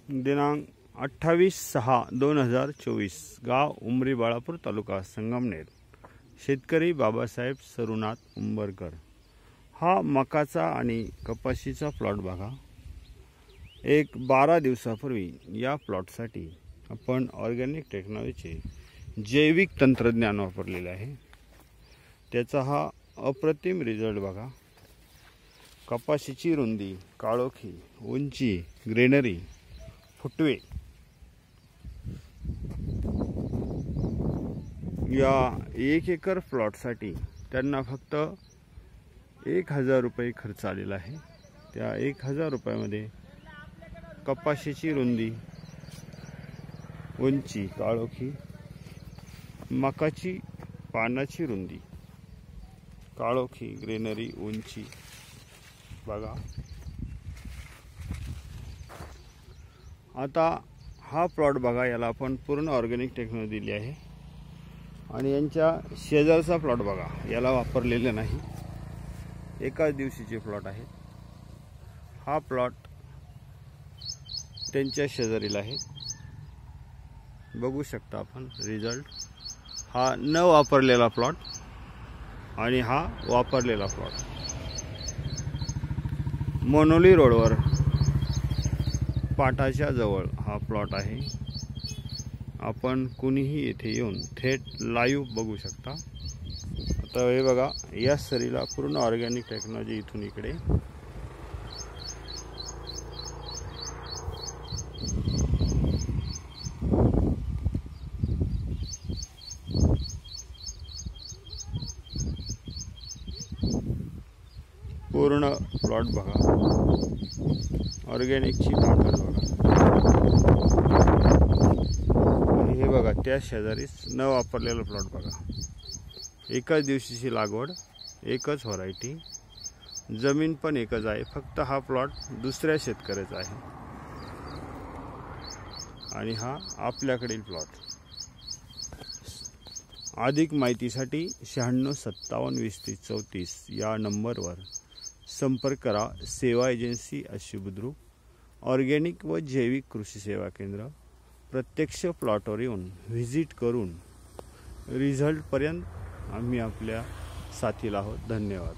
दिनांक 28/6/2024 गाव उमरी बाळापूर तालुका संगमनेर। शेतकरी बाबासाहेब सरुनाथ उंबरकर। हा मकाचा आणि कपाशीचा प्लॉट बघा। एक 12 दिवसापूर्वी या प्लॉटसाठी आपण ऑर्गॅनिक टेक्नॉलॉजीचे जैविक तंत्रज्ञान वापरलेले आहे। त्याचा हा अप्रतिम रिझल्ट बघा। कपाशीची रुंदी, काळोखी, उंची, ग्रेनरी, फुटवे या 1 एकर प्लॉटसाठी त्यांना फक्त 1000 रुपये खर्च आलेला आहे। त्या 1000 रुपयामध्ये कपाशीची रुंदी, उंची, काळोखी, मकाची पानाची रुंदी, काळोखी, ग्रेनरी, उंची बघा। आता हा प्लॉट बघा, याला आपण पूर्ण ऑर्गॅनिक टेक्नॉलॉजी दिली आहे। आणि यांच्या शेजारचा प्लॉट बघा, याला वापरलेले नाही, एकाच दिवशीचे प्लॉट आहेत। हा प्लॉट त्यांच्या शेजारील आहे, बघू शकता आपण रिझल्ट। हा न वापरलेला प्लॉट आणि हा वापरलेला प्लॉट। मोनोली रोडवर पाटाच्या जवळ हा प्लॉट आहे। आपण कुणीही येथे येऊन थेट लाईव्ह बघू शकता। आता हे बघा, या सरीला पूर्ण ऑर्गॅनिक टेक्नॉलॉजी इथून इकडे। पूर्ण प्लॉट बघा, ऑर्गॅनिकची ताकद बघा। हे बघा, त्या शेजारीच न वापरलेला प्लॉट बघा। एकाच दिवशीची लागवड, एकच व्हरायटी, जमीन पण एकच आहे। फक्त हा प्लॉट दुसऱ्या शेतकऱ्याचा आहे आणि हा आपल्याकडील प्लॉट। अधिक माहितीसाठी 9657203034 या नंबरवर संपर्क करा। सेवा एजन्सी अशी बुद्रुक, ऑर्गॅनिक व जैविक कृषी सेवा केंद्र। प्रत्यक्ष प्लॉटवर येऊन व्हिजिट करून रिझल्टपर्यंत आम्ही आपल्या साथीला आहोत। धन्यवाद।